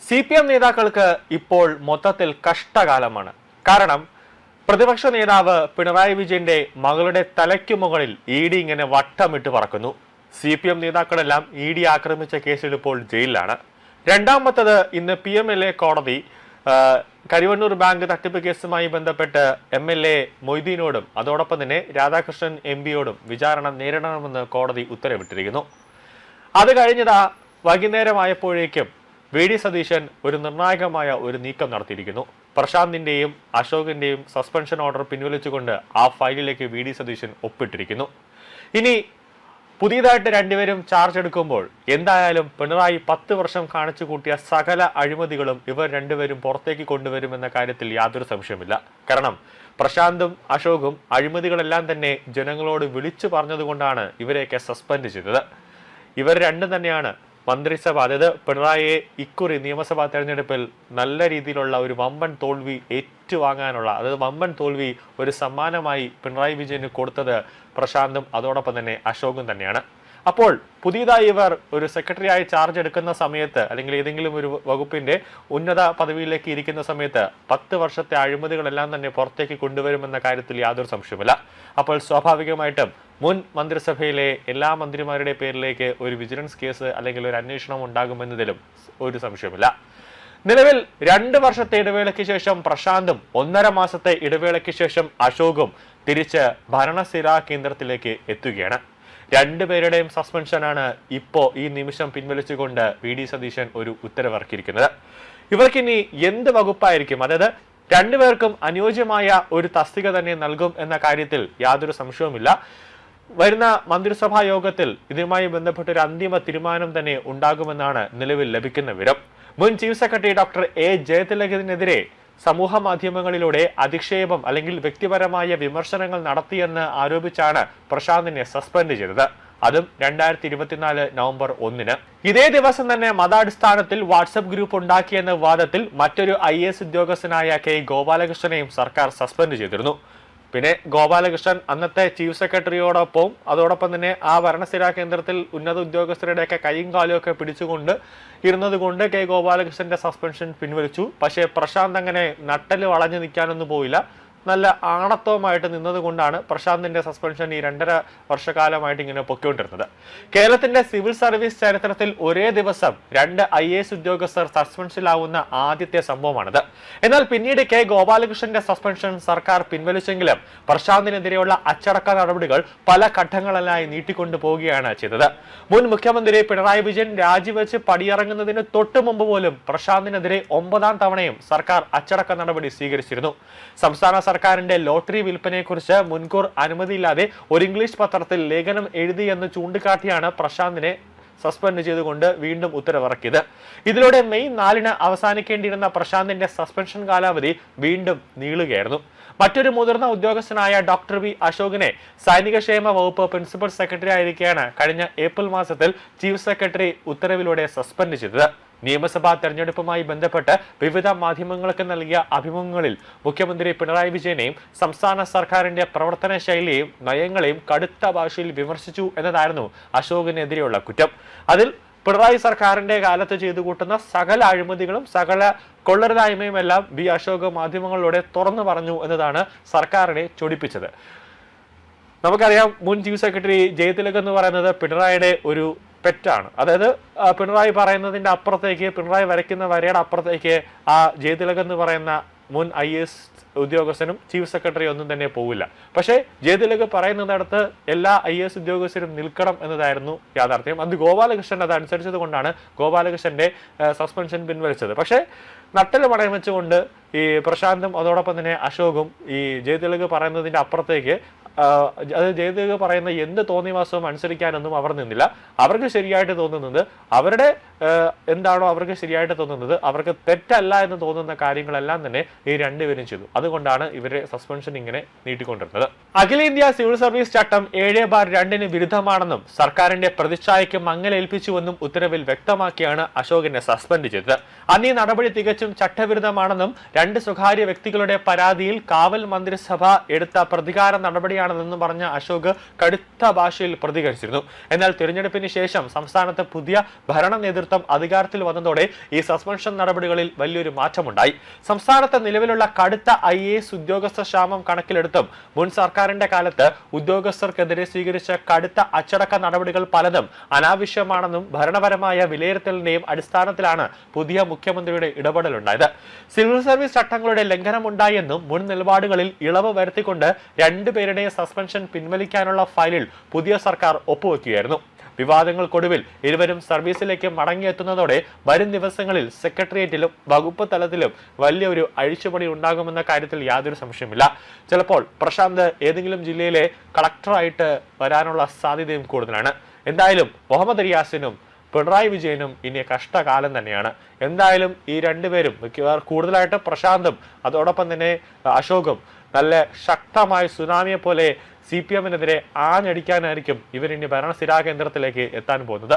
CPM നേതാക്കൾക്ക് ഇപ്പോൾ മൊത്തത്തിൽ കഷ്ടകാലമാണ്. കാരണം പ്രതിപക്ഷ നേതാവ് പിണറായി വിജയന്റെ മകളുടെ തലയ്ക്കു മുകളിൽ ED ഇങ്ങനെ വട്ടമിട്ട് പറക്കുന്നു. CPM നേതാക്കളെല്ലാം ED ആക്രമിച്ച കേസിൽ ഇപ്പോൾ ജയിലിലാണ്. രണ്ടാമത്തത് ഇന്ന് PMLA കോടതി കരിവണ്ണൂർ ബാങ്ക് തട്ടിപ്പ് കേസുമായി ബന്ധപ്പെട്ട് MLA മൊയ്തീനോടും അതോടൊപ്പം തന്നെ രാധാകൃഷ്ണൻ MP-യോടും വിചാരണ നേരിടണമെന്ന് കോടതി ഉത്തരവിട്ടിരിക്കുന്നു. അത് കഴിഞ്ഞതാ വൈകുന്നേരമായപ്പോഴേക്കും VD സതീശൻ ഒരു നിർണായകമായ ഒരു നീക്കം നടത്തിയിരിക്കുന്നു. പ്രശാന്തിന്റെയും അശോകിന്റെയും സസ്പെൻഷൻ ഓർഡർ പിൻവലിച്ചുകൊണ്ട് ആ ഫയലിലേക്ക് VD സതീശൻ ഒപ്പിട്ടിരിക്കുന്നു. ഇനി പുതിയതായിട്ട് രണ്ടുപേരും ചാർജ് എടുക്കുമ്പോൾ എന്തായാലും പിണറായി 10 വർഷം കാണിച്ചു കൂട്ടിയ സകല അഴിമതികളും ഇവർ രണ്ടുപേരും പുറത്തേക്ക് കൊണ്ടുവരുമെന്ന കാര്യത്തിൽ യാതൊരു സംശയമില്ല. കാരണം പ്രശാന്തും അശോകും അഴിമതികളെല്ലാം തന്നെ ജനങ്ങളോട് വിളിച്ചു പറഞ്ഞതുകൊണ്ടാണ് ഇവരെയൊക്കെ സസ്പെൻഡ് ചെയ്തത്. ഇവർ രണ്ടും തന്നെയാണ് മന്ത്രിസഭ, അതായത് പിണറായിയെ ഇക്കുറി നിയമസഭാ തെരഞ്ഞെടുപ്പിൽ നല്ല രീതിയിലുള്ള ഒരു വമ്പൻ തോൽവി ഏറ്റുവാങ്ങാനുള്ള, അതായത് വമ്പൻ തോൽവി ഒരു സമ്മാനമായി പിണറായി വിജയന് കൊടുത്തത് പ്രശാന്തും അതോടൊപ്പം തന്നെ അശോകും തന്നെയാണ്. അപ്പോൾ പുതിയതായി ഇവർ ഒരു സെക്രട്ടറിയായി ചാർജ് എടുക്കുന്ന സമയത്ത് അല്ലെങ്കിൽ ഏതെങ്കിലും ഒരു വകുപ്പിന്റെ ഉന്നത പദവിയിലേക്ക് ഇരിക്കുന്ന സമയത്ത് 10 വർഷത്തെ അഴിമതികളെല്ലാം തന്നെ പുറത്തേക്ക് കൊണ്ടുവരുമെന്ന കാര്യത്തിൽ യാതൊരു സംശയമില്ല. അപ്പോൾ സ്വാഭാവികമായിട്ടും മുൻ മന്ത്രിസഭയിലെ എല്ലാ മന്ത്രിമാരുടെ പേരിലേക്ക് ഒരു വിജിലൻസ് കേസ് അല്ലെങ്കിൽ ഒരു അന്വേഷണം ഉണ്ടാകുമെന്നതിലും ഒരു സംശയമില്ല. നിലവിൽ 2 വർഷത്തെ ഇടവേളയ്ക്ക് ശേഷം പ്രശാന്തും 1.5 മാസത്തെ ഇടവേളയ്ക്ക് ശേഷം അശോകും തിരിച്ച് ഭരണസ്ഥിരാ കേന്ദ്രത്തിലേക്ക് എത്തുകയാണ്. രണ്ടുപേരുടെയും സസ്പെൻഷനാണ് ഈ നിമിഷം പിൻവലിച്ചുകൊണ്ട് VD സതീശൻ ഒരു ഉത്തരവിറക്കിയിരിക്കുന്നത്. ഇവർക്കിനി എന്ത് വകുപ്പായിരിക്കും, അതായത് രണ്ടുപേർക്കും അനുയോജ്യമായ ഒരു തസ്തിക തന്നെ നൽകും എന്ന കാര്യത്തിൽ യാതൊരു സംശയവുമില്ല. വരുന്ന മന്ത്രിസഭാ യോഗത്തിൽ ഇതുമായി ബന്ധപ്പെട്ട ഒരു അന്തിമ തീരുമാനം തന്നെ ഉണ്ടാകുമെന്നാണ് നിലവിൽ ലഭിക്കുന്ന വിവരം. മുൻ ചീഫ് സെക്രട്ടറി ഡോക്ടർ A ജയതിലകനെതിരെ സമൂഹ മാധ്യമങ്ങളിലൂടെ അധിക്ഷേപം അല്ലെങ്കിൽ വ്യക്തിപരമായ വിമർശനങ്ങൾ നടത്തിയെന്ന് ആരോപിച്ചാണ് പ്രശാന്തിനെ സസ്പെൻഡ് ചെയ്തത്. അതും 2024 നവംബർ 1-ന്. ഇതേ ദിവസം തന്നെ മതാടിസ്ഥാനത്തിൽ വാട്സപ്പ് ഗ്രൂപ്പ് ഉണ്ടാക്കിയെന്ന വാദത്തിൽ മറ്റൊരു IAS ഉദ്യോഗസ്ഥനായ K ഗോപാലകൃഷ്ണനെയും സർക്കാർ സസ്പെൻഡ് ചെയ്തിരുന്നു. പിന്നെ ഗോപാലകൃഷ്ണൻ അന്നത്തെ ചീഫ് സെക്രട്ടറിയോടൊപ്പം അതോടൊപ്പം തന്നെ ആ ഭരണസ്ഥിരാ കേന്ദ്രത്തിൽ ഉന്നത ഉദ്യോഗസ്ഥരുടെയൊക്കെ കൈയും കാലും ഒക്കെ പിടിച്ചുകൊണ്ട് ഇരുന്നത് കൊണ്ട് K ഗോപാലകൃഷ്ണന്റെ സസ്പെൻഷൻ പിൻവലിച്ചു. പക്ഷേ പ്രശാന്ത് അങ്ങനെ നട്ടല് വളഞ്ഞു നിൽക്കാനൊന്നും പോയില്ല. നല്ല ആണത്വമായിട്ട് നിന്നതുകൊണ്ടാണ് പ്രശാന്തിന്റെ സസ്പെൻഷൻ ഈ 2.5 വർഷക്കാലമായിട്ട് ഇങ്ങനെ പൊക്കിക്കൊണ്ടിരുന്നത്. കേരളത്തിന്റെ സിവിൽ സർവീസ് ചരിത്രത്തിൽ ഒരേ ദിവസം 2 IAS ഉദ്യോഗസ്ഥർ സസ്പെൻഷനിലാവുന്ന ആദ്യത്തെ സംഭവമാണിത്. എന്നാൽ പിന്നീട് K ഗോപാലകൃഷ്ണന്റെ സസ്പെൻഷൻ സർക്കാർ പിൻവലിച്ചെങ്കിലും പ്രശാന്തിനെതിരെയുള്ള അച്ചടക്ക നടപടികൾ പല ഘട്ടങ്ങളിലായി നീട്ടിക്കൊണ്ടു പോവുകയാണ് ചെയ്തത്. മുൻ മുഖ്യമന്ത്രി പിണറായി വിജയൻ രാജിവെച്ച് പടിയിറങ്ങുന്നതിന് തൊട്ടു മുമ്പ് പോലും പ്രശാന്തിനെതിരെ 9ാം തവണയും സർക്കാർ അച്ചടക്ക നടപടി സ്വീകരിച്ചിരുന്നു. സംസ്ഥാന സർക്കാരിന്റെ ലോട്ടറി വിൽപ്പനയെക്കുറിച്ച് മുൻകൂർ അനുമതിയില്ലാതെ ഒരു ഇംഗ്ലീഷ് പത്രത്തിൽ ലേഖനം എഴുതിയെന്ന് ചൂണ്ടിക്കാട്ടിയാണ് പ്രശാന്തിനെ സസ്പെൻഡ് ചെയ്തുകൊണ്ട് വീണ്ടും ഉത്തരവിറക്കിയത്. ഇതിലൂടെ മെയ് 4-ന് അവസാനിക്കേണ്ടിയിരുന്ന പ്രശാന്തിന്റെ സസ്പെൻഷൻ കാലാവധി വീണ്ടും നീളുകയായിരുന്നു. മറ്റൊരു മുതിർന്ന ഉദ്യോഗസ്ഥനായ ഡോക്ടർ V അശോകിനെ സൈനികക്ഷേമ വകുപ്പ് പ്രിൻസിപ്പൽ സെക്രട്ടറി ആയിരിക്കെയാണ് കഴിഞ്ഞ ഏപ്രിൽ മാസത്തിൽ ചീഫ് സെക്രട്ടറി ഉത്തരവിലൂടെ സസ്പെൻഡ് ചെയ്തത്. നിയമസഭാ തെരഞ്ഞെടുപ്പുമായി ബന്ധപ്പെട്ട് വിവിധ മാധ്യമങ്ങൾക്ക് നൽകിയ അഭിമുഖങ്ങളിൽ മുഖ്യമന്ത്രി പിണറായി വിജയനെയും സംസ്ഥാന സർക്കാരിന്റെ പ്രവർത്തന ശൈലിയെയും നയങ്ങളെയും കടുത്ത ഭാഷയിൽ വിമർശിച്ചു എന്നതായിരുന്നു അശോകിനെതിരെയുള്ള കുറ്റം. അതിൽ പിണറായി സർക്കാരിന്റെ കാലത്ത് ചെയ്തു കൂട്ടുന്ന സകല അഴിമതികളും സകല കൊള്ളരുതായ്മയും എല്ലാം V അശോക് മാധ്യമങ്ങളിലൂടെ തുറന്നു പറഞ്ഞു എന്നതാണ് സർക്കാരിനെ ചൊടിപ്പിച്ചത്. നമുക്കറിയാം, മുൻ ചീഫ് സെക്രട്ടറി ജയതിലക് എന്ന് പറയുന്നത് പിണറായിയുടെ ഒരു പെറ്റാണ്. അതായത് പിണറായി പറയുന്നതിന്റെ അപ്പുറത്തേക്ക്, പിണറായി വരയ്ക്കുന്ന വരയുടെ അപ്പുറത്തേക്ക് ആ ജയതിലക് എന്ന് പറയുന്ന മുൻ IAS ഉദ്യോഗസ്ഥനും ചീഫ് സെക്രട്ടറി ഒന്നും തന്നെ പോവില്ല. പക്ഷേ ജയതിലക് പറയുന്നിടത്ത് എല്ലാ IAS ഉദ്യോഗസ്ഥരും നിൽക്കണം എന്നതായിരുന്നു യാഥാർത്ഥ്യം. അത് ഗോപാലകൃഷ്ണൻ അതനുസരിച്ചത് കൊണ്ടാണ് ഗോപാലകൃഷ്ണന്റെ സസ്പെൻഷൻ പിൻവലിച്ചത്. പക്ഷേ നട്ടല് പണയം വെച്ചുകൊണ്ട് ഈ പ്രശാന്തും അതോടൊപ്പം തന്നെ അശോകും ഈ ജയതിലക് പറയുന്നതിന്റെ അപ്പുറത്തേക്ക്, അത് ജയതിലക് പറയുന്ന എന്ത് തോന്നിവാസവും അനുസരിക്കാനൊന്നും അവർ നിന്നില്ല. അവർക്ക് ശരിയായിട്ട് തോന്നുന്നത്, അവരുടെ എന്താണോ അവർക്ക് ശരിയായിട്ട് തോന്നുന്നത്, അവർക്ക് തെറ്റല്ല എന്ന് തോന്നുന്ന കാര്യങ്ങളെല്ലാം തന്നെ ഈ രണ്ടുപേരും ചെയ്തു. അതുകൊണ്ടാണ് ഇവരെ സസ്പെൻഷൻ ഇങ്ങനെ നീട്ടിക്കൊണ്ടിരുന്നത്. അഖിലേന്ത്യാ സിവിൽ സർവീസ് ചട്ടം 7/2 വിരുദ്ധമാണെന്നും സർക്കാരിന്റെ പ്രതിച്ഛായയ്ക്ക് മങ്ങലേൽപ്പിച്ചുവെന്നും ഉത്തരവിൽ വ്യക്തമാക്കിയാണ് അശോകിനെ സസ്പെൻഡ് ചെയ്തത്. അന്ന് ഈ നടപടി തികച്ചും ചട്ടവിരുദ്ധമാണെന്നും 2 സ്വകാര്യ വ്യക്തികളുടെ പരാതിയിൽ കാവൽ മന്ത്രിസഭ എടുത്ത പ്രതികാര നടപടിയാണ് നടപടിയാണെന്നും പറഞ്ഞ അശോക് കടുത്ത ഭാഷയിൽ പ്രതികരിച്ചിരുന്നു. എന്നാൽ തിരഞ്ഞെടുപ്പിന് ശേഷം സംസ്ഥാനത്ത് പുതിയ ഭരണ നേതൃത്വം അധികാരത്തിൽ വന്നതോടെ ഈ സസ്പെൻഷൻ നടപടികളിൽ വലിയൊരു മാറ്റമുണ്ടായി. സംസ്ഥാനത്ത് നിലവിലുള്ള കടുത്ത IAS ഉദ്യോഗസ്ഥ ക്ഷാമം കണക്കിലെടുത്തും മുൻ സർക്കാരിന്റെ കാലത്ത് ഉദ്യോഗസ്ഥർക്കെതിരെ സ്വീകരിച്ച കടുത്ത അച്ചടക്ക നടപടികൾ പലതും അനാവശ്യമാണെന്നും ഭരണപരമായ വിലയിരുത്തലിന്റെയും അടിസ്ഥാനത്തിലാണ് പുതിയ മുഖ്യമന്ത്രിയുടെ ഇടപെടലുണ്ടായത്. സിവിൽ സർവീസ് ചട്ടങ്ങളുടെ ലംഘനമുണ്ടായെന്നും മുൻ നിലപാടുകളിൽ ഇളവ് വരുത്തിക്കൊണ്ട് രണ്ടുപേരുടെയും സസ്പെൻഷൻ പിൻവലിക്കാനുള്ള ഫയലിൽ പുതിയ സർക്കാർ ഒപ്പുവെക്കുകയായിരുന്നു. വിവാദങ്ങൾക്കൊടുവിൽ ഇരുവരും സർവീസിലേക്ക് മടങ്ങിയെത്തുന്നതോടെ വരും ദിവസങ്ങളിൽ സെക്രട്ടേറിയറ്റിലും വകുപ്പ് തലത്തിലും വലിയൊരു അഴിച്ചുപണി ഉണ്ടാകുമെന്ന കാര്യത്തിൽ യാതൊരു സംശയമില്ല. ചിലപ്പോൾ പ്രശാന്ത് ഏതെങ്കിലും ജില്ലയിലെ കളക്ടറായിട്ട് വരാനുള്ള സാധ്യതയും കൂടുതലാണ്. എന്തായാലും മുഹമ്മദ് റിയാസിനും പിണറായി വിജയനും ഇനി കഷ്ടകാലം തന്നെയാണ്. എന്തായാലും ഈ രണ്ടുപേരും മിക്കവാറും കൂടുതലായിട്ട് പ്രശാന്തും അതോടൊപ്പം തന്നെ അശോകും നല്ല ശക്തമായ സുനാമിയെ പോലെ CPM-നെതിരെ ആഞ്ഞടിക്കാനായിരിക്കും ഇവരിനി ഭരണസ്ഥിരാ കേന്ദ്രത്തിലേക്ക് എത്താൻ പോകുന്നത്.